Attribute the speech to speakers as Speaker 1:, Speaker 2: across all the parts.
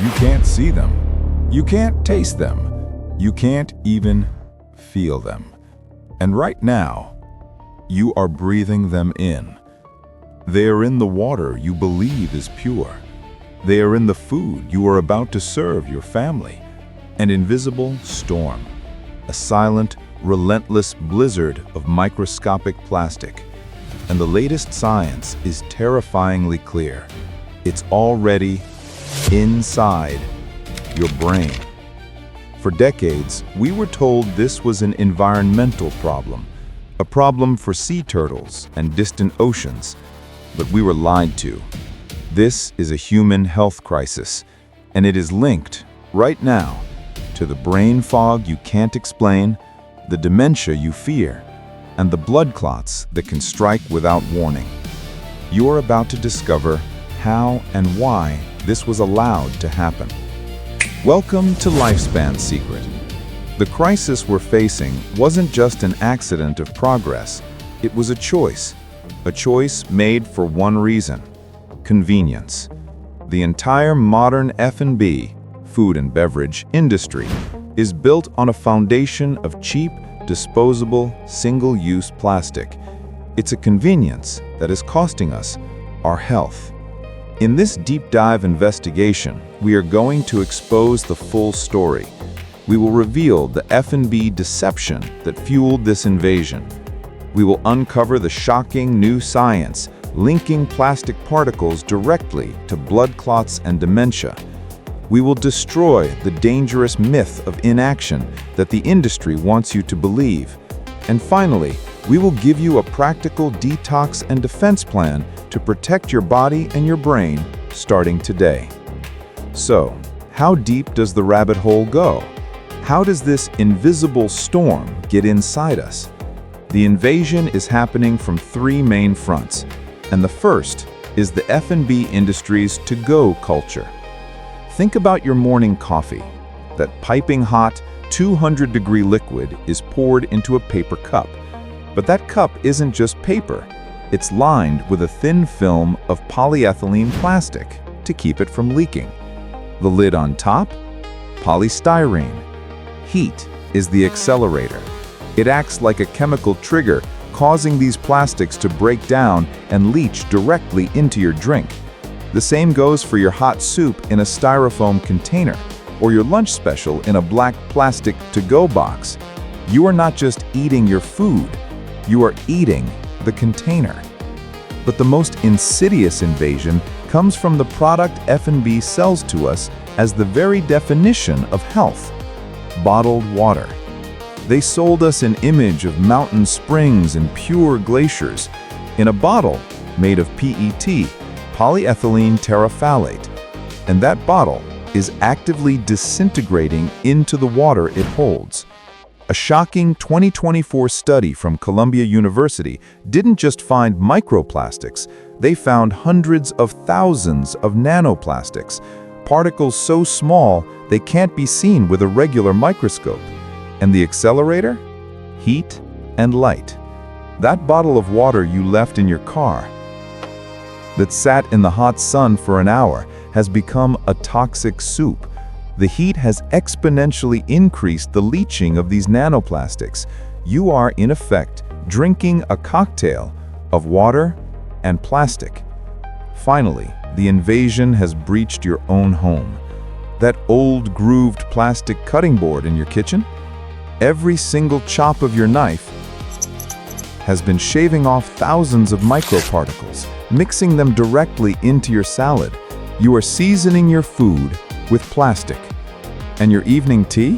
Speaker 1: You can't see them. You can't taste them. You can't even feel them. And right now, you are breathing them in. They are in the water you believe is pure. They are in the food you are about to serve your family. An invisible storm, a silent, relentless blizzard of microscopic plastic. And the latest science is terrifyingly clear. It's already inside your brain. For decades, we were told this was an environmental problem, a problem for sea turtles and distant oceans. But we were lied to. This is a human health crisis, and it is linked, right now, to the brain fog you can't explain, the dementia you fear, and the blood clots that can strike without warning. You are about to discover how and why this was allowed to happen. Welcome to Lifespan Secret. The crisis we're facing wasn't just an accident of progress. It was a choice made for one reason: convenience. The entire modern F&B, food and beverage industry, is built on a foundation of cheap, disposable, single-use plastic. It's a convenience that is costing us our health. In this deep dive investigation, we are going to expose the full story. We will reveal the F&B deception that fueled this invasion. We will uncover the shocking new science linking plastic particles directly to blood clots and dementia. We will destroy the dangerous myth of inaction that the industry wants you to believe. And finally, we will give you a practical detox and defense plan to protect your body and your brain starting today. So, how deep does the rabbit hole go? How does this invisible storm get inside us? The invasion is happening from three main fronts, and the first is the F&B industry's to-go culture. Think about your morning coffee. That piping hot, 200-degree liquid is poured into a paper cup. But that cup isn't just paper. It's lined with a thin film of polyethylene plastic to keep it from leaking. The lid on top? Polystyrene. Heat is the accelerator. It acts like a chemical trigger, causing these plastics to break down and leach directly into your drink. The same goes for your hot soup in a styrofoam container, or your lunch special in a black plastic to-go box. You are not just eating your food, you are eating the container. But the most insidious invasion comes from the product F&B sells to us as the very definition of health: bottled water. They sold us an image of mountain springs and pure glaciers in a bottle made of PET, polyethylene terephthalate, and that bottle is actively disintegrating into the water it holds. A shocking 2024 study from Columbia University didn't just find microplastics, they found hundreds of thousands of nanoplastics, particles so small they can't be seen with a regular microscope. And the accelerator? Heat and light. That bottle of water you left in your car, that sat in the hot sun for an hour, has become a toxic soup. The heat has exponentially increased the leaching of these nanoplastics. You are, in effect, drinking a cocktail of water and plastic. Finally, the invasion has breached your own home. That old grooved plastic cutting board in your kitchen? Every single chop of your knife has been shaving off thousands of microparticles, mixing them directly into your salad. You are seasoning your food with plastic. And your evening tea?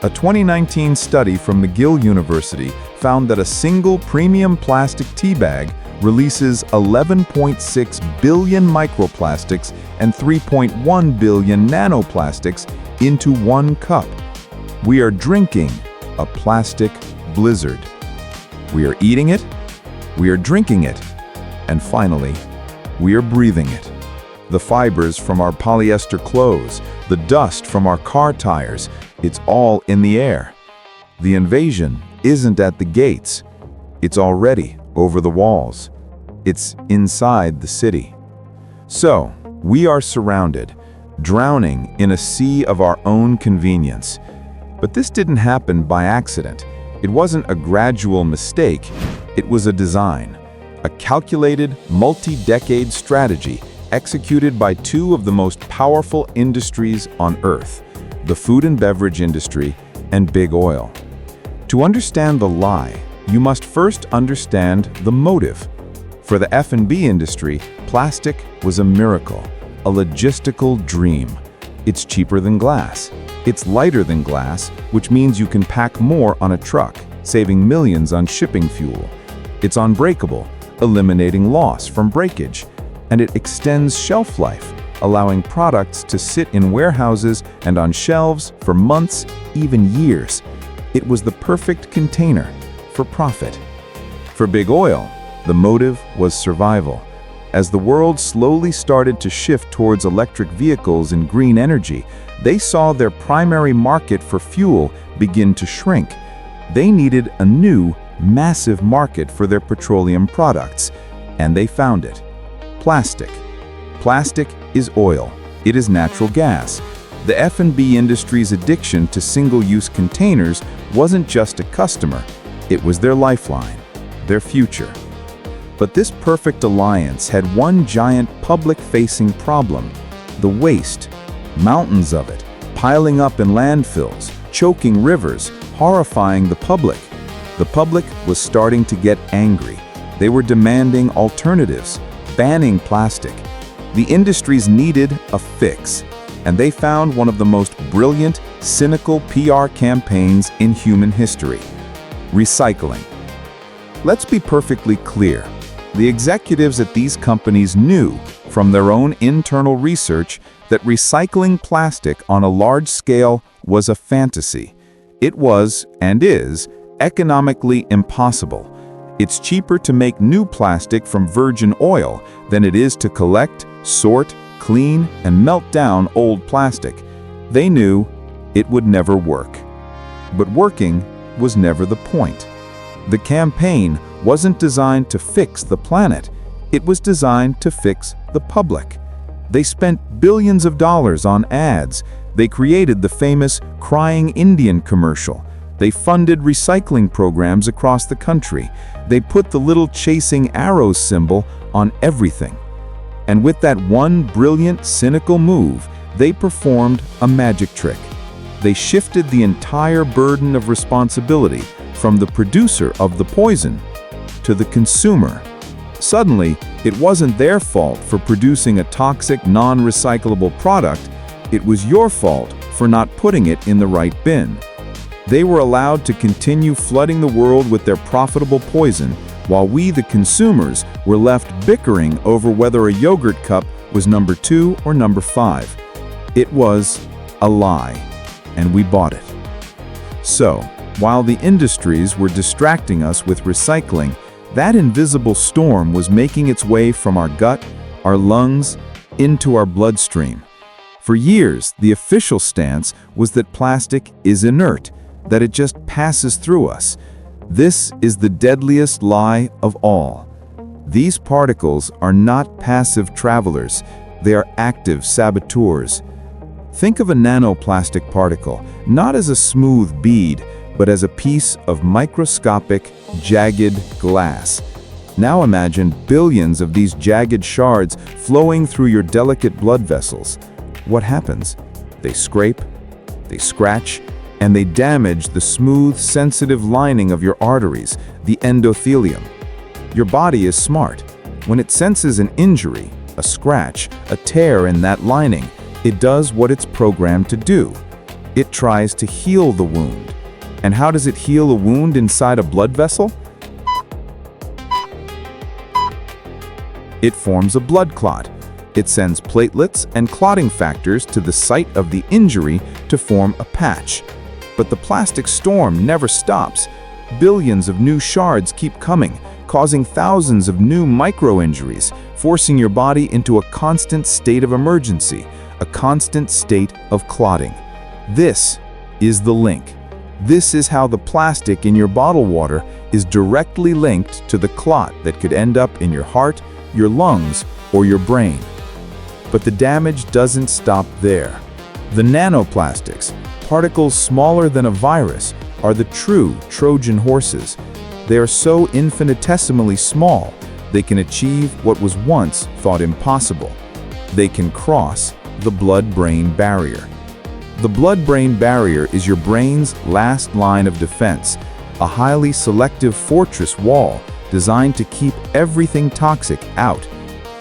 Speaker 1: A 2019 study from McGill University found that a single premium plastic tea bag releases 11.6 billion microplastics and 3.1 billion nanoplastics into one cup. We are drinking a plastic blizzard. We are eating it, we are drinking it, and finally, we are breathing it. The fibers from our polyester clothes, the dust from our car tires, it's all in the air. The invasion isn't at the gates. It's already over the walls. It's inside the city. So, we are surrounded. drowning in a sea of our own convenience. But this didn't happen by accident. It wasn't a gradual mistake, it was a design. A calculated, multi-decade strategy executed by two of the most powerful industries on Earth, the food and beverage industry and big oil. To understand the lie, you must first understand the motive. For the F&B industry, plastic was a miracle, a logistical dream. It's cheaper than glass. It's lighter than glass, which means you can pack more on a truck, saving millions on shipping fuel. It's unbreakable, eliminating loss from breakage. And it extends shelf life, allowing products to sit in warehouses and on shelves for months, even years. It was the perfect container for profit. For big oil, the motive was survival. As the world slowly started to shift towards electric vehicles and green energy, they saw their primary market for fuel begin to shrink. They needed a new, massive market for their petroleum products, and they found it. Plastic. Plastic is oil. It is natural gas. The F&B industry's addiction to single-use containers wasn't just a customer, it was their lifeline, their future. But this perfect alliance had one giant public-facing problem: the waste. Mountains of it, piling up in landfills, choking rivers, horrifying the public. The public was starting to get angry. They were demanding alternatives, banning plastic. The industries needed a fix, and they found one of the most brilliant, cynical PR campaigns in human history: recycling. Let's be perfectly clear. The executives at these companies knew from their own internal research that recycling plastic on a large scale was a fantasy. It was, and is, economically impossible. It's cheaper to make new plastic from virgin oil than it is to collect, sort, clean, and melt down old plastic. They knew it would never work. But working was never the point. The campaign wasn't designed to fix the planet. It was designed to fix the public. They spent billions of dollars on ads. They created the famous Crying Indian commercial. They funded recycling programs across the country. They put the little chasing arrows symbol on everything. And with that one brilliant, cynical move, they performed a magic trick. They shifted the entire burden of responsibility from the producer of the poison to the consumer. Suddenly, it wasn't their fault for producing a toxic, non-recyclable product. It was your fault for not putting it in the right bin. They were allowed to continue flooding the world with their profitable poison, while we, the consumers, were left bickering over whether a yogurt cup was number 2 or number 5. It was a lie, and we bought it. So, while the industries were distracting us with recycling, that invisible storm was making its way from our gut, our lungs, into our bloodstream. For years, the official stance was that plastic is inert, that it just passes through us. This is the deadliest lie of all. These particles are not passive travelers, they are active saboteurs. Think of a nanoplastic particle not as a smooth bead, but as a piece of microscopic, jagged glass. Now imagine billions of these jagged shards flowing through your delicate blood vessels. What happens? They scrape, they scratch, and they damage the smooth, sensitive lining of your arteries, the endothelium. Your body is smart. When it senses an injury, a scratch, a tear in that lining, it does what it's programmed to do. It tries to heal the wound. And how does it heal a wound inside a blood vessel? It forms a blood clot. It sends platelets and clotting factors to the site of the injury to form a patch. But the plastic storm never stops. Billions of new shards keep coming, causing thousands of new micro-injuries, forcing your body into a constant state of emergency, a constant state of clotting. This is the link. This is how the plastic in your bottled water is directly linked to the clot that could end up in your heart, your lungs, or your brain. But the damage doesn't stop there. The nanoplastics, particles smaller than a virus, are the true Trojan horses. They are so infinitesimally small, they can achieve what was once thought impossible. They can cross the blood-brain barrier. The blood-brain barrier is your brain's last line of defense, a highly selective fortress wall designed to keep everything toxic out.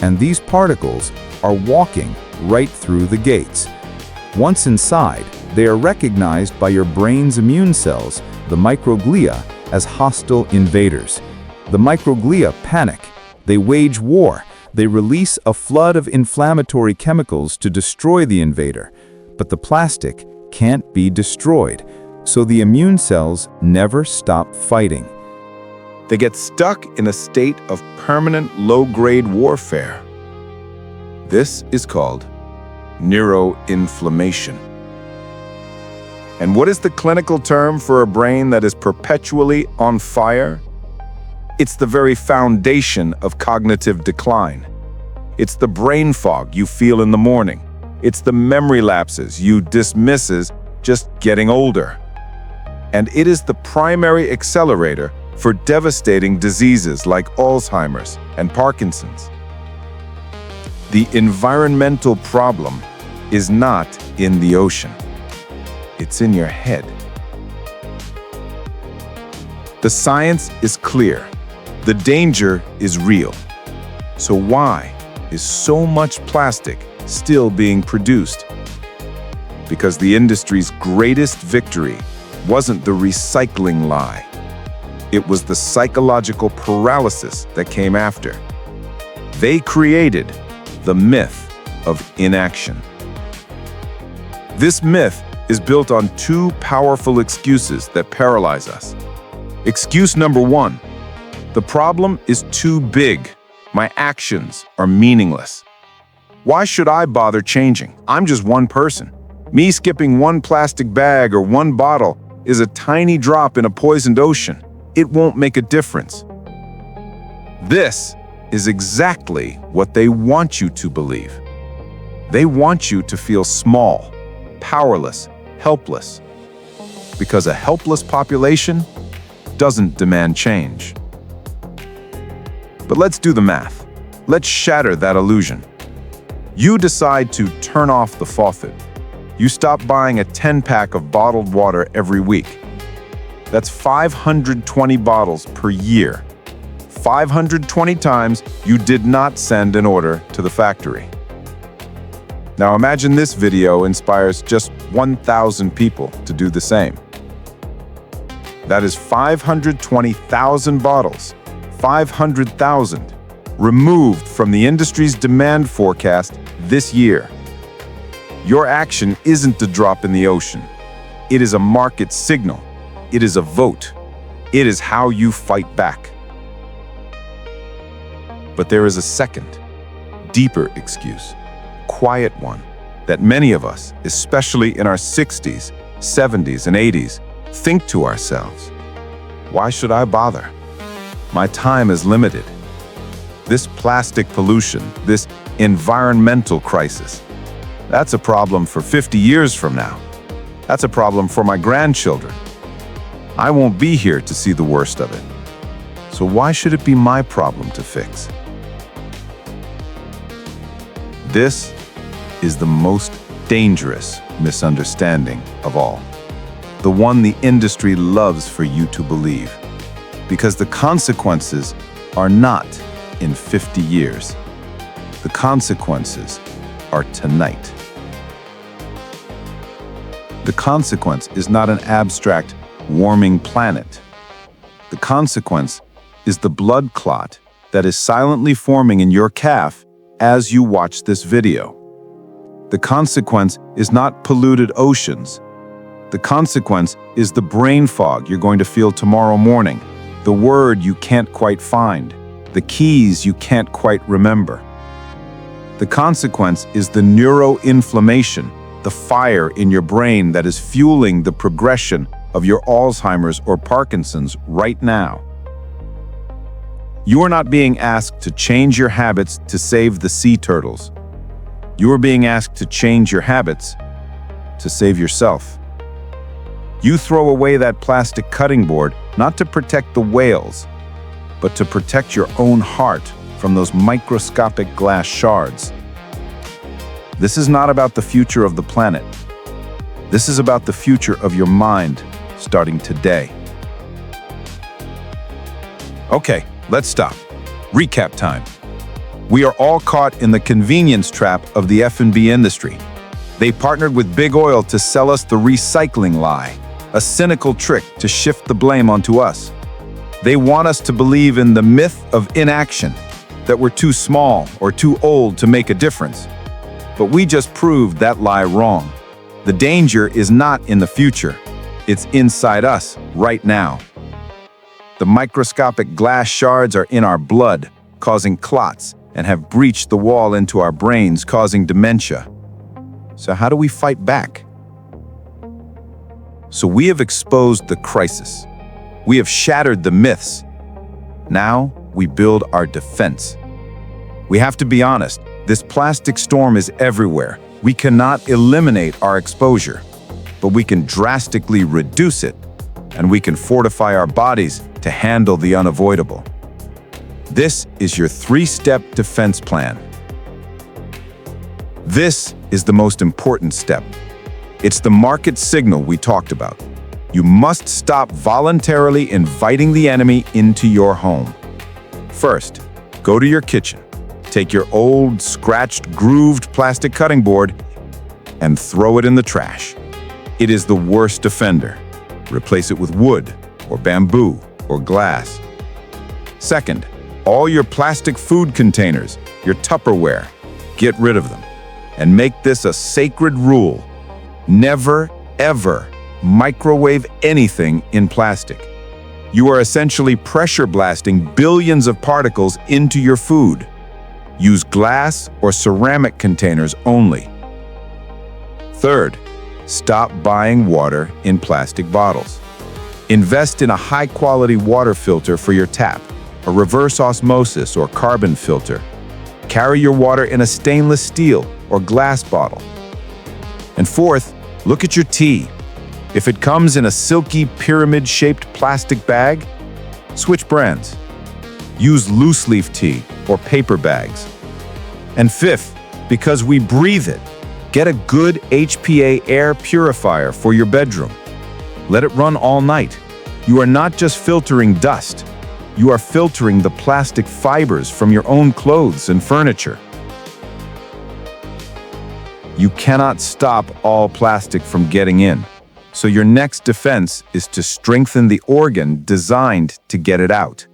Speaker 1: And these particles are walking right through the gates. Once inside, they are recognized by your brain's immune cells, the microglia, as hostile invaders. The microglia panic. They wage war. They release a flood of inflammatory chemicals to destroy the invader. But the plastic can't be destroyed, so the immune cells never stop fighting. They get stuck in a state of permanent low-grade warfare. This is called neuroinflammation. And what is the clinical term for a brain that is perpetually on fire? It's the very foundation of cognitive decline. It's the brain fog you feel in the morning. It's the memory lapses you dismiss as just getting older. And it is the primary accelerator for devastating diseases like Alzheimer's and Parkinson's. The environmental problem is not in the ocean. It's in your head. The science is clear. The danger is real. So why is so much plastic still being produced? Because the industry's greatest victory wasn't the recycling lie. It was the psychological paralysis that came after. They created the myth of inaction. This myth is built on two powerful excuses that paralyze us. Excuse number one, the problem is too big. My actions are meaningless. Why should I bother changing? I'm just one person. Me skipping one plastic bag or one bottle is a tiny drop in a poisoned ocean. It won't make a difference. This is exactly what they want you to believe. They want you to feel small, powerless, helpless. Because a helpless population doesn't demand change. But let's do the math. Let's shatter that illusion. You decide to turn off the faucet. You stop buying a 10-pack of bottled water every week. That's 520 bottles per year. 520 times you did not send an order to the factory. Now imagine this video inspires just 1,000 people to do the same. That is 520,000 bottles, 500,000, removed from the industry's demand forecast this year. Your action isn't a drop in the ocean. It is a market signal. It is a vote. It is how you fight back. But there is a second, deeper excuse, quiet one, that many of us, especially in our 60s, 70s, and 80s, think to ourselves, why should I bother? My time is limited. This plastic pollution, this environmental crisis, that's a problem for 50 years from now. That's a problem for my grandchildren. I won't be here to see the worst of it. So why should it be my problem to fix? This is the most dangerous misunderstanding of all. The one the industry loves for you to believe. Because the consequences are not in 50 years. The consequences are tonight. The consequence is not an abstract, warming planet. The consequence is the blood clot that is silently forming in your calf as you watch this video. The consequence is not polluted oceans. The consequence is the brain fog you're going to feel tomorrow morning, the word you can't quite find, the keys you can't quite remember. The consequence is the neuroinflammation, the fire in your brain that is fueling the progression of your Alzheimer's or Parkinson's right now. You are not being asked to change your habits to save the sea turtles. You are being asked to change your habits to save yourself. You throw away that plastic cutting board not to protect the whales, but to protect your own heart from those microscopic glass shards. This is not about the future of the planet. This is about the future of your mind, starting today. Okay, let's stop. Recap time. We are all caught in the convenience trap of the F&B industry. They partnered with Big Oil to sell us the recycling lie, a cynical trick to shift the blame onto us. They want us to believe in the myth of inaction, that we're too small or too old to make a difference. But we just proved that lie wrong. The danger is not in the future. It's inside us, right now. The microscopic glass shards are in our blood, causing clots, and have breached the wall into our brains, causing dementia. So how do we fight back? So we have exposed the crisis. We have shattered the myths. Now we build our defense. We have to be honest, this plastic storm is everywhere. We cannot eliminate our exposure, but we can drastically reduce it, and we can fortify our bodies to handle the unavoidable. This is your 3-step defense plan. This is the most important step. It's the market signal we talked about. You must stop voluntarily inviting the enemy into your home. First, go to your kitchen. Take your old, scratched, grooved plastic cutting board and throw it in the trash. It is the worst offender. Replace it with wood, or bamboo, or glass. Second, all your plastic food containers, your Tupperware, get rid of them. And make this a sacred rule. Never, ever microwave anything in plastic. You are essentially pressure blasting billions of particles into your food. Use glass or ceramic containers only. Third, stop buying water in plastic bottles. Invest in a high-quality water filter for your tap, a reverse osmosis or carbon filter. Carry your water in a stainless steel or glass bottle. And fourth, look at your tea. If it comes in a silky pyramid-shaped plastic bag, switch brands. Use loose-leaf tea or paper bags. And fifth, because we breathe it, get a good HPA air purifier for your bedroom. Let it run all night. You are not just filtering dust. You are filtering the plastic fibers from your own clothes and furniture. You cannot stop all plastic from getting in. So your next defense is to strengthen the organ designed to get it out.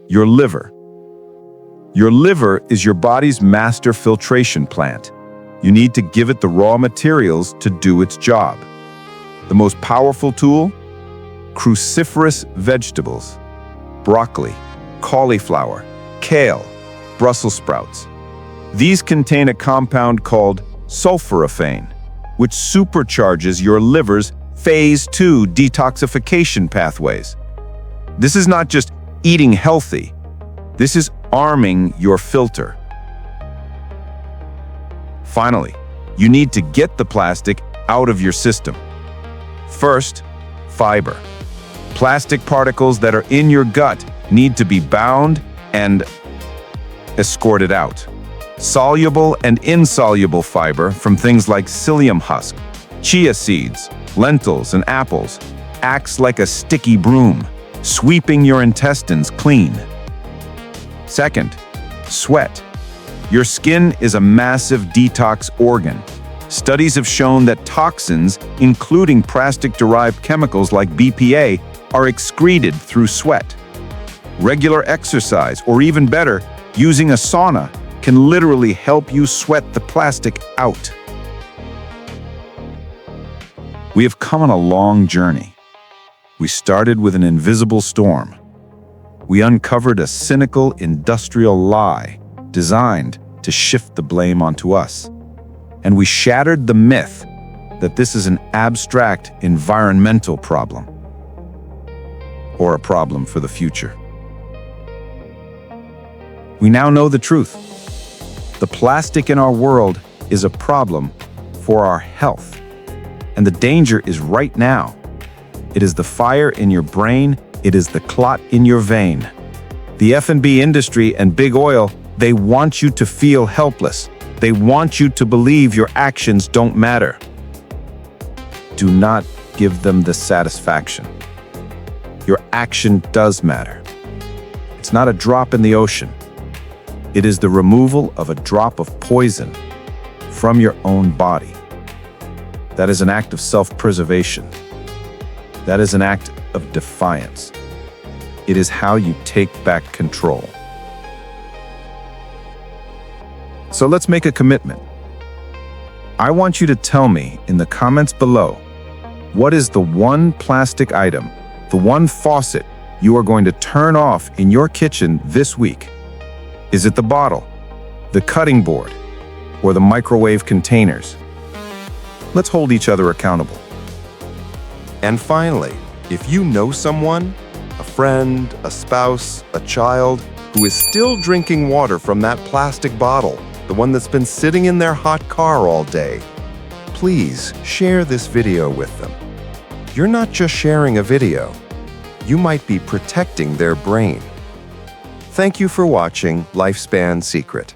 Speaker 1: Your liver. Your liver is your body's master filtration plant. You need to give it the raw materials to do its job. The most powerful tool? Cruciferous vegetables. Broccoli, cauliflower, kale, Brussels sprouts. These contain a compound called sulforaphane, which supercharges your liver's phase 2 detoxification pathways. This is not just eating healthy. This is arming your filter. Finally, you need to get the plastic out of your system. First, fiber. Plastic particles that are in your gut need to be bound and escorted out. Soluble and insoluble fiber from things like psyllium husk, chia seeds, lentils, and apples acts like a sticky broom, sweeping your intestines clean. Second, sweat. Your skin is a massive detox organ. Studies have shown that toxins, including plastic-derived chemicals like BPA, are excreted through sweat. Regular exercise, or even better, using a sauna, can literally help you sweat the plastic out. We have come on a long journey. We started with an invisible storm. We uncovered a cynical industrial lie designed to shift the blame onto us. And we shattered the myth that this is an abstract environmental problem or a problem for the future. We now know the truth. The plastic in our world
Speaker 2: is a problem for our health. And the danger is right now. It is the fire in your brain. It is the clot in your vein. The F&B industry and big oil, they want you to feel helpless. They want you to believe your actions don't matter. Do not give them the satisfaction. Your action does matter. It's not a drop in the ocean. It is the removal of a drop of poison from your own body. That is an act of self-preservation. That is an act of defiance. It is how you take back control. So let's make a commitment. I want you to tell me in the comments below, what is the one plastic item, the one faucet you are going to turn off in your kitchen this week? Is it the bottle, the cutting board, or the microwave containers? Let's hold each other accountable.
Speaker 3: And finally, if you know someone, a friend, a spouse, a child, who is still drinking water from that plastic bottle, the one that's been sitting in their hot car all day, please share this video with them. You're not just sharing a video, you might be protecting their brain. Thank you for watching Lifespan Secret.